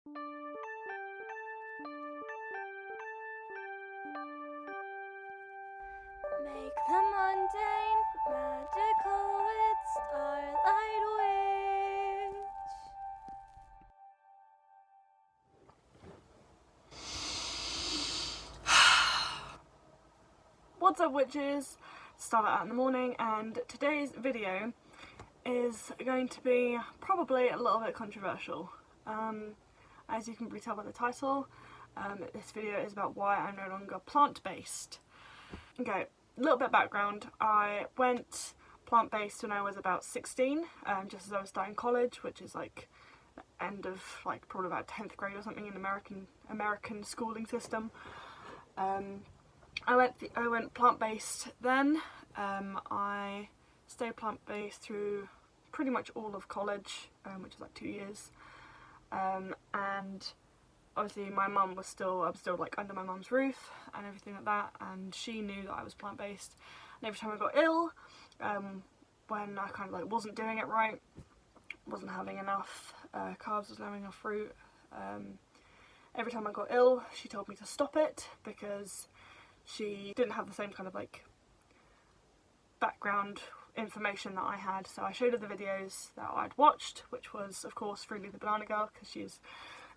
Make the mundane magical with Starlight Witch. What's up, witches? Starlight out in the morning, and today's video is going to be probably a little bit controversial. As you can probably tell by the title, this video is about why I'm no longer plant-based. Okay, a little bit of background. I went plant-based when I was about 16, just as I was starting college, which is like the end of like probably about 10th grade or something in American schooling system. I went plant-based then. I stayed plant-based through pretty much all of college, which is like 2 years. And obviously my mum was still, I was still like under my mum's roof and everything like that, and she knew that I was plant-based. And every time I got ill, when I kind of like wasn't doing it right, wasn't having enough carbs, wasn't having enough fruit, every time I got ill she told me to stop it because she didn't have the same kind of like background information that I had. So I showed her the videos that I'd watched, which was of course Freelee the banana girl, because she's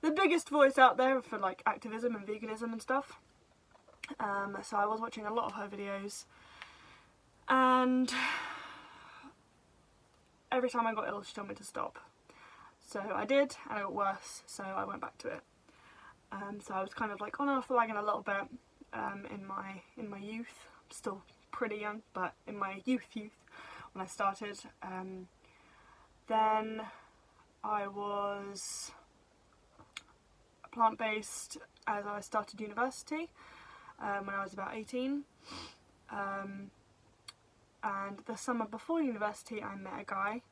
the biggest voice out there for like activism and veganism and stuff. So I was watching a lot of her videos, and every time I got ill she told me to stop. So I did, and it got worse, so I went back to it. So I was kind of like on and off the wagon a little bit in my youth. I'm still pretty young, but in my youth when I started. Then I was plant-based as I started university when I was about 18. And the summer before university I met a guy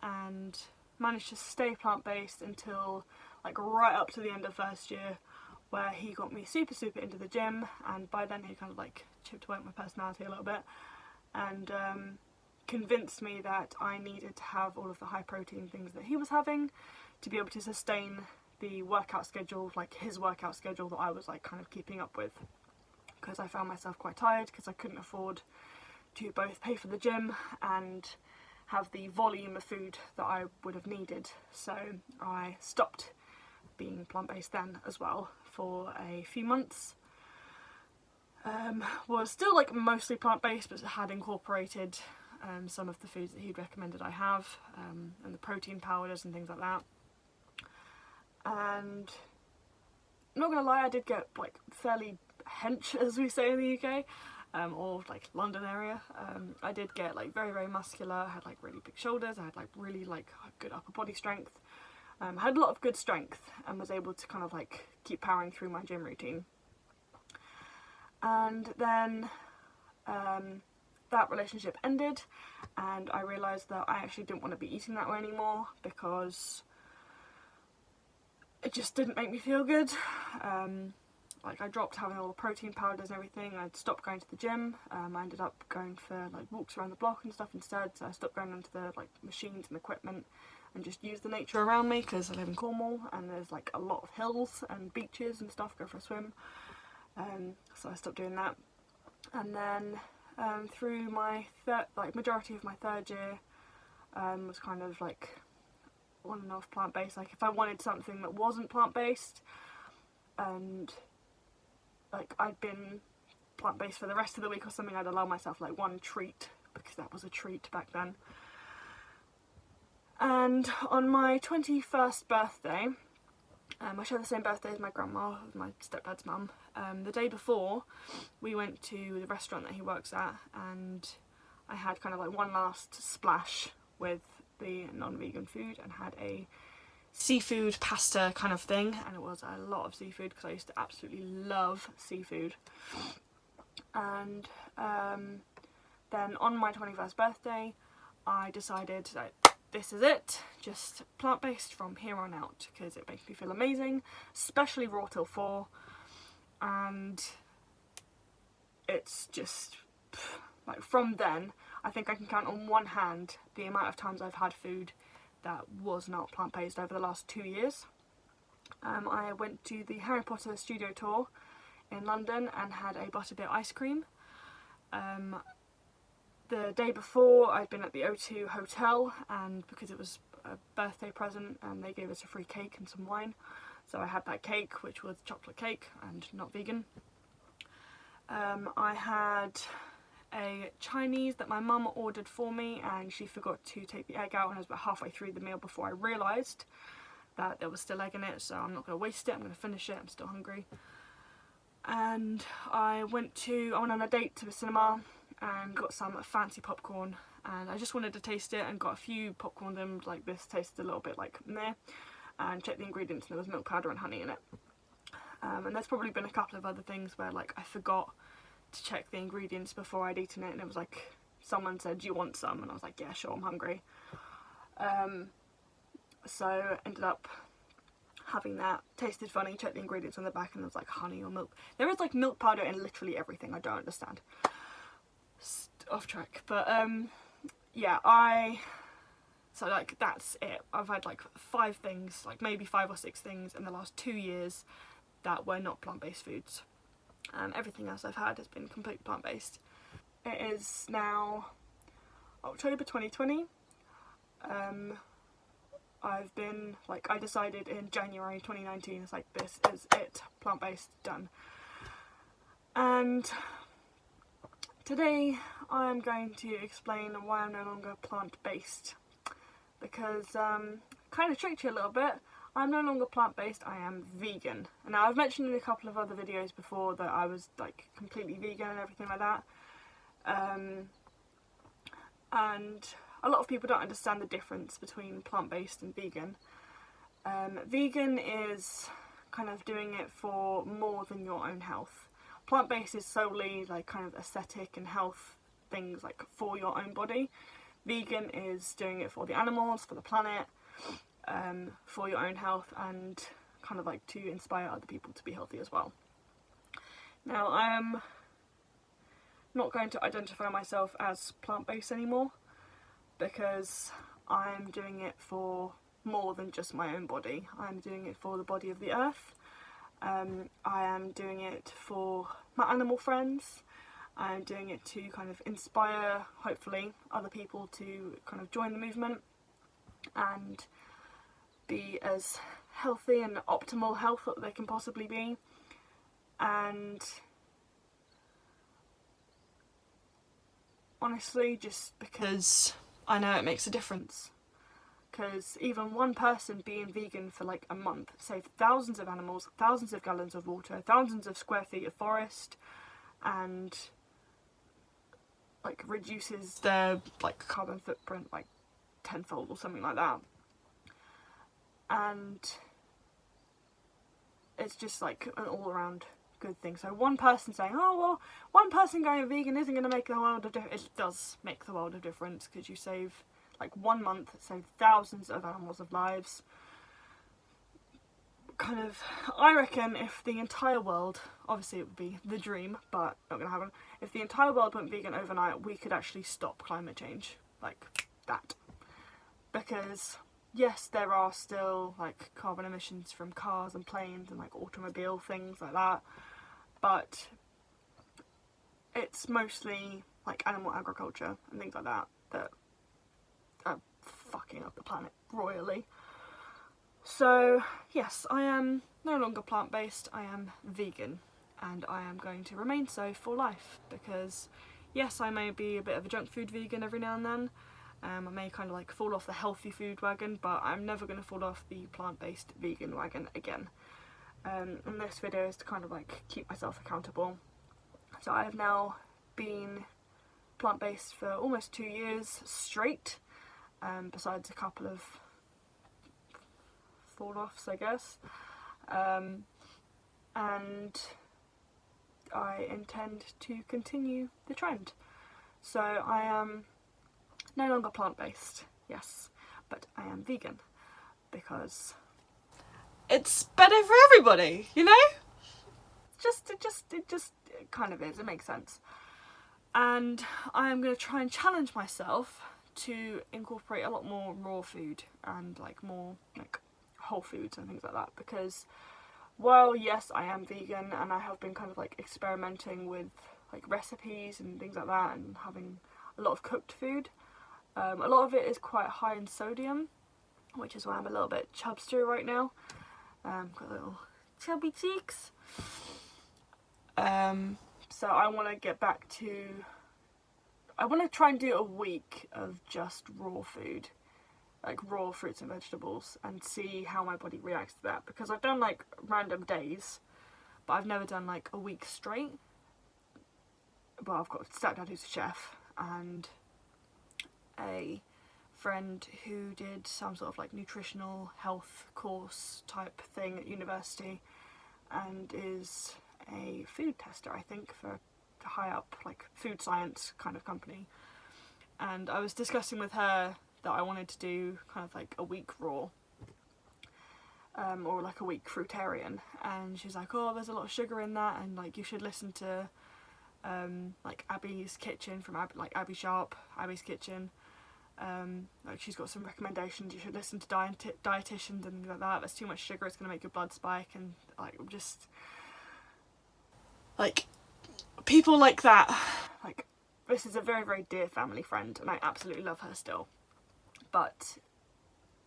and managed to stay plant-based until like right up to the end of first year, where he got me super into the gym, and by then he kind of like chipped away at my personality a little bit and convinced me that I needed to have all of the high protein things that he was having to be able to sustain the workout schedule, like his workout schedule that I was like kind of keeping up with, because I found myself quite tired because I couldn't afford to both pay for the gym and have the volume of food that I would have needed. So I stopped being plant-based then as well for a few months. Was still like mostly plant-based, but had incorporated some of the foods that he'd recommended I have, and the protein powders and things like that. And I'm not gonna lie, I did get like fairly hench, as we say in the UK, or like London area. I did get like very muscular. I had like really big shoulders. I had like really like good upper body strength. I had a lot of good strength and was able to kind of like keep powering through my gym routine. And then that relationship ended, and I realised that I actually didn't want to be eating that way anymore because it just didn't make me feel good. Like I dropped having all the protein powders and everything. I'd stopped going to the gym. I ended up going for like walks around the block and stuff instead. So I stopped going into the like machines and equipment and just use the nature around me, because I live in Cornwall and there's like a lot of hills and beaches and stuff. Go for a swim. So I stopped doing that. And then through my majority of my third year was kind of like on and off plant-based. Like if I wanted something that wasn't plant-based, and like I'd been plant-based for the rest of the week or something, I'd allow myself like one treat, because that was a treat back then. And on my 21st birthday, I share the same birthday as my grandma, my stepdad's mum. The day before, we went to the restaurant that he works at, and I had kind of like one last splash with the non-vegan food and had a seafood pasta kind of thing, and it was a lot of seafood because I used to absolutely love seafood. And then on my 21st birthday I decided that this is it, just plant-based from here on out, because it makes me feel amazing, especially raw till 4, and it's just like from then I think I can count on one hand the amount of times I've had food that was not plant-based over the last 2 years. I went to the Harry Potter studio tour in London and had a butterbeer ice cream. The day before I'd been at the O2 hotel, and because it was a birthday present and they gave us a free cake and some wine, so I had that cake, which was chocolate cake and not vegan. I had a Chinese that my mum ordered for me, and she forgot to take the egg out, and I was about halfway through the meal before I realised that there was still egg in it, so I'm not going to waste it, I'm going to finish it, I'm still hungry. And I went on a date to the cinema and got some fancy popcorn, and I just wanted to taste it and got a few popcorn and like this tasted a little bit like meh, and checked the ingredients and there was milk powder and honey in it. And there's probably been a couple of other things where like I forgot to check the ingredients before I'd eaten it, and it was like someone said, "Do you want some?" and I was like, "Yeah, sure, I'm hungry." So ended up having that. Tasted funny, checked the ingredients on the back and there was like honey or milk. There is like milk powder in literally everything, I don't understand. Off track, but yeah, so like that's it. I've had like 5 things, like maybe 5 or 6 things in the last 2 years that were not plant-based foods. Everything else I've had has been completely plant-based. It is now October 2020. I've been, like, I decided in January 2019, it's like, this is it, plant-based, done. And today I'm going to explain why I'm no longer plant-based, because kind of tricked you a little bit. I'm no longer plant-based, I am vegan. And now I've mentioned in a couple of other videos before that I was like completely vegan and everything like that. And a lot of people don't understand the difference between plant-based and vegan. Vegan is kind of doing it for more than your own health. Plant-based is solely like kind of aesthetic and health things like for your own body. Vegan is doing it for the animals, for the planet, for your own health, and kind of like to inspire other people to be healthy as well. Now, I am not going to identify myself as plant-based anymore, because I'm doing it for more than just my own body. I'm doing it for the body of the earth. I am doing it for my animal friends. I'm doing it to kind of inspire, hopefully, other people to kind of join the movement and be as healthy and optimal health that they can possibly be. And honestly, just because I know it makes a difference. Because even one person being vegan for like a month saved thousands of animals, thousands of gallons of water, thousands of square feet of forest, and like reduces their like carbon footprint like tenfold or something like that. And it's just like an all-around good thing. So one person saying, oh well, one person going vegan isn't going to make the world of difference. It does make the world of difference, because you save, like 1 month, save thousands of animals' of lives. Kind of, I reckon if the entire world, obviously it would be the dream, but not going to happen, if the entire world went vegan overnight, we could actually stop climate change, like that. Because yes, there are still like carbon emissions from cars and planes and like automobile things like that, but it's mostly like animal agriculture and things like that that are fucking up the planet royally. So yes, I am no longer plant-based, I am vegan, and I am going to remain so for life, because yes, I may be a bit of a junk food vegan every now and then. I may kind of like fall off the healthy food wagon, but I'm never going to fall off the plant-based vegan wagon again. And this video is to kind of like keep myself accountable. So I have now been plant-based for almost 2 years straight, besides a couple of fall-offs, I guess. And I intend to continue the trend. So I am no longer plant-based, yes, but I am vegan, because it's better for everybody, you know? It kind of is, it makes sense. And I am going to try and challenge myself to incorporate a lot more raw food and like more like whole foods and things like that, because while yes, I am vegan and I have been kind of like experimenting with like recipes and things like that and having a lot of cooked food, a lot of it is quite high in sodium, which is why I'm a little bit chubster right now. Got little chubby cheeks. So I want to get back to, I want to try and do a week of just raw food, like raw fruits and vegetables, and see how my body reacts to that, because I've done like random days, but I've never done like a week straight. Well, I've got a stepdad who's a chef and a friend who did some sort of like nutritional health course type thing at university and is a food tester, I think, for a high up like food science kind of company. And I was discussing with her that I wanted to do kind of like a week raw, or like a week fruitarian, and she's like, oh, there's a lot of sugar in that, and like you should listen to like Abby's Kitchen from Abby Sharp, Abby's Kitchen. Like she's got some recommendations. You should listen to dietitians and things like that. There's too much sugar, it's going to make your blood spike, and like just like people like that. Like, this is a very, very dear family friend and I absolutely love her still, but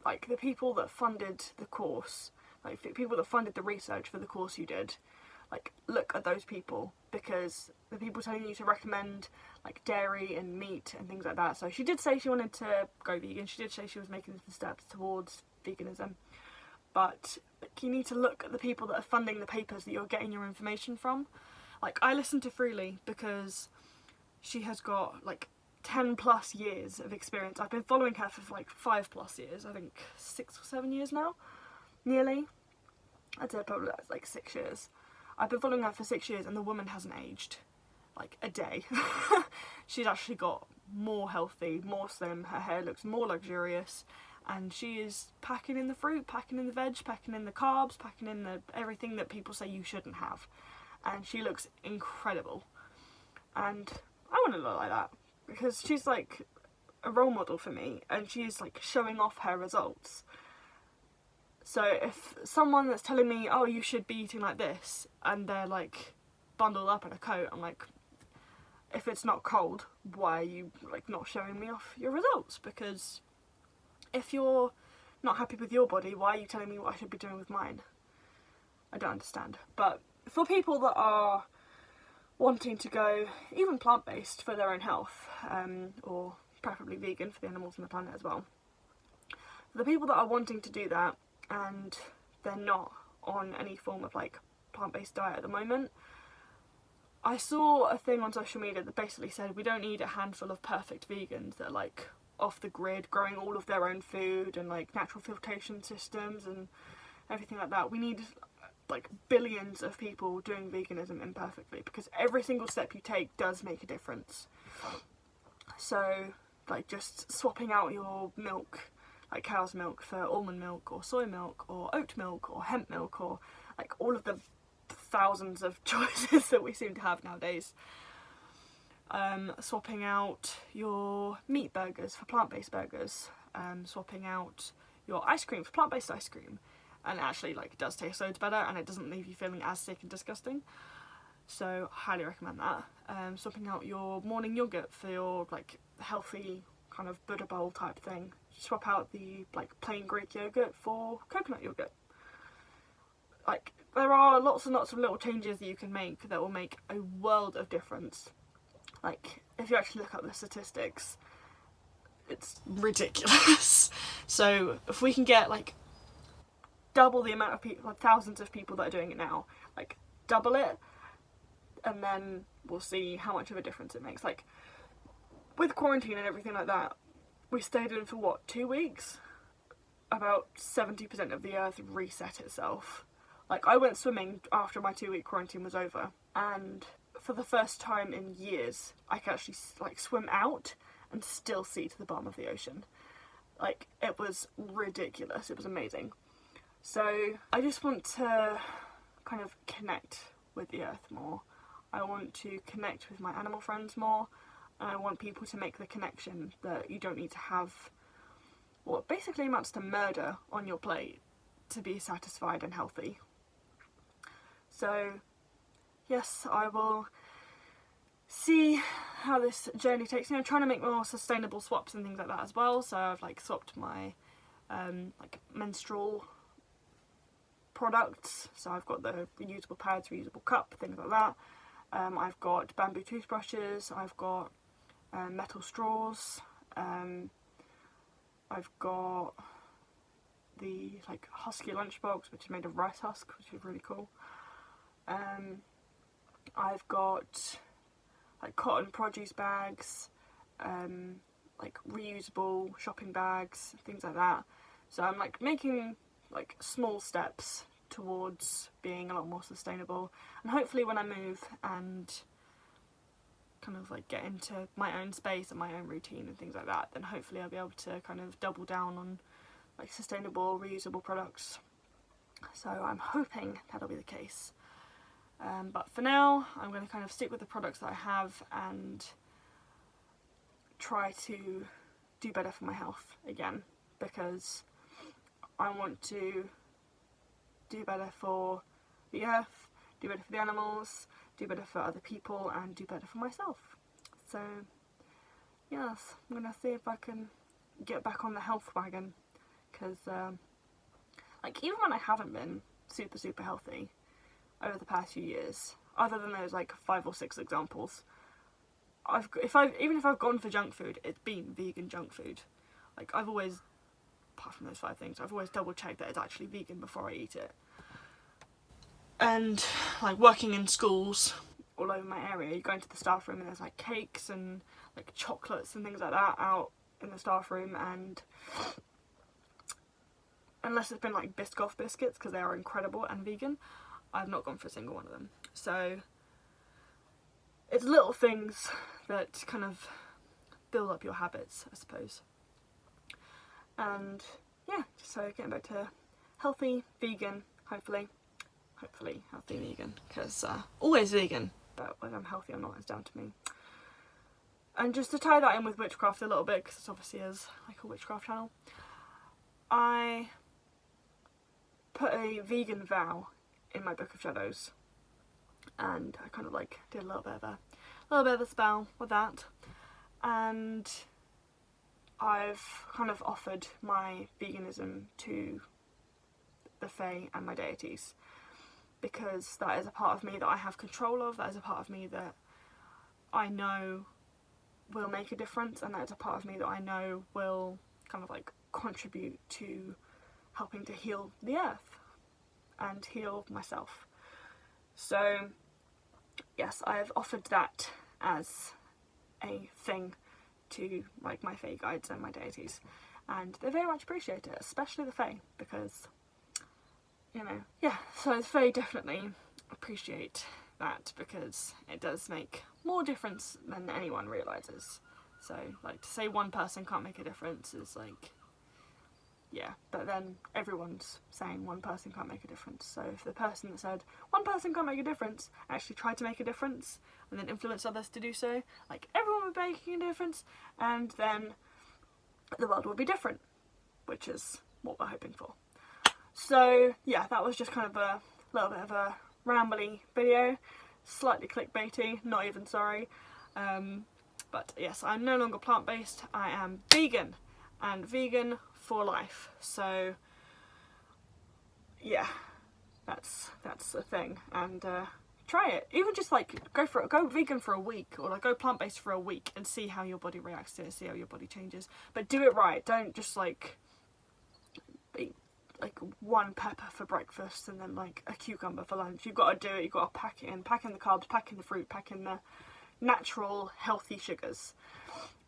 like the people that funded the course, like the people that funded the research for the course you did, like look at those people, because the people telling you to recommend like dairy and meat and things like that. So she did say she wanted to go vegan, she did say she was making the steps towards veganism, but like, you need to look at the people that are funding the papers that you're getting your information from. Like, I listen to Freelee because she has got like 10 plus years of experience. I've been following her for like 5 plus years, I think 6 or 7 years now, nearly. I'd say probably like 6 years. I've been following her for 6 years and the woman hasn't aged like a day. She's actually got more healthy, more slim, her hair looks more luxurious, and she is packing in the fruit, packing in the veg, packing in the carbs, packing in the everything that people say you shouldn't have. And she looks incredible. And I want to look like that, because she's like a role model for me and she's like showing off her results. So if someone that's telling me, oh, you should be eating like this, and they're like bundled up in a coat, I'm like, if it's not cold, why are you like not showing me off your results? Because if you're not happy with your body, why are you telling me what I should be doing with mine? I don't understand. But for people that are wanting to go even plant-based for their own health, or preferably vegan for the animals and the planet as well, for the people that are wanting to do that and they're not on any form of like plant-based diet at the moment, I saw a thing on social media that basically said we don't need a handful of perfect vegans that are like off the grid, growing all of their own food and like natural filtration systems and everything like that. We need like billions of people doing veganism imperfectly, because every single step you take does make a difference. So like just swapping out your milk, like cow's milk, for almond milk or soy milk or oat milk or hemp milk, or like all of the thousands of choices that we seem to have nowadays. Swapping out your meat burgers for plant-based burgers, swapping out your ice cream for plant-based ice cream, and it actually like does taste loads better and it doesn't leave you feeling as sick and disgusting, so highly recommend that. Swapping out your morning yogurt for your like healthy kind of Buddha bowl type thing. Swap out the like plain Greek yogurt for coconut yogurt. Like, there are lots and lots of little changes that you can make that will make a world of difference. Like, if you actually look at the statistics, it's ridiculous. So if we can get like double the amount of people, like thousands of people that are doing it now, like double it, and then we'll see how much of a difference it makes. Like, with quarantine and everything like that, we stayed in for what, 2 weeks? About 70% of the earth reset itself. Like, I went swimming after my 2-week quarantine was over, and for the first time in years, I could actually like swim out and still see to the bottom of the ocean. Like, it was ridiculous. It was amazing. So I just want to kind of connect with the earth more. I want to connect with my animal friends more, and I want people to make the connection that you don't need to have what basically amounts to murder on your plate to be satisfied and healthy. So yes, I will see how this journey takes me. I'm trying to make more sustainable swaps and things like that as well. So I've like swapped my like menstrual products. So I've got the reusable pads, reusable cup, things like that. I've got bamboo toothbrushes. I've got metal straws. I've got the like husky lunchbox, which is made of rice husk, which is really cool. I've got like cotton produce bags, like reusable shopping bags, things like that. So I'm like making like small steps towards being a lot more sustainable, and hopefully when I move and kind of like get into my own space and my own routine and things like that, then hopefully I'll be able to kind of double down on like sustainable, reusable products. So I'm hoping that'll be the case. But for now, I'm going to kind of stick with the products that I have and try to do better for my health again, because I want to do better for the earth, do better for the animals, do better for other people, and do better for myself. So yes, I'm going to see if I can get back on the health wagon, because like even when I haven't been super healthy over the past few years, other than those like 5 or 6 examples, even if I've gone for junk food, it's been vegan junk food. Like I've always, apart from those 5 things, I've always double checked that it's actually vegan before I eat it. And like working in schools all over my area, you go into the staff room and there's like cakes and like chocolates and things like that out in the staff room, and unless it's been like Biscoff biscuits, because they are incredible and vegan, I've not gone for a single one of them. So it's little things that kind of build up your habits, I suppose. And yeah, so getting back to healthy vegan, hopefully healthy vegan, because always vegan, but whether I'm healthy or not is down to me. And just to tie that in with Witchcraft a little bit, because it's obviously is like a Witchcraft channel, I put a vegan vow in my Book of Shadows, and I kind of like did a little bit of a spell with that, and I've kind of offered my veganism to the Fae and my deities, because that is a part of me that I have control of, that is a part of me that I know will make a difference, and that is a part of me that I know will kind of like contribute to helping to heal the earth and heal myself. So yes, I have offered that as a thing to like my Fae guides and my deities, and they very much appreciate it, especially the Fae, because you know, yeah, so the Fae definitely appreciate that, because it does make more difference than anyone realises. So like to say one person can't make a difference is like, yeah, but then everyone's saying one person can't make a difference. So if the person that said one person can't make a difference actually tried to make a difference and then influence others to do so, like everyone would be making a difference, and then the world would be different, which is what we're hoping for. So yeah, that was just kind of a little bit of a rambly video, slightly clickbaity, not even sorry. But yes, I'm no longer plant-based, I am vegan, and vegan for life. So yeah, that's the thing, and try it. Even just like go vegan for a week, or like go plant-based for a week and see how your body reacts to it, see how your body changes. But do it right. Don't just like eat like one pepper for breakfast and then like a cucumber for lunch. You've got to do it. You've got to pack in the carbs, pack in the fruit, pack in the natural healthy sugars,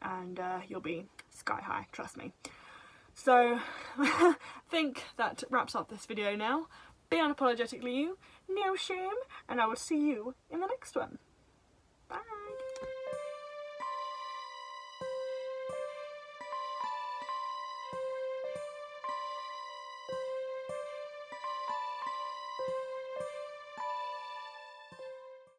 and you'll be sky high, trust me. So I think that wraps up this video now. Be unapologetically you, no shame, and I will see you in the next one.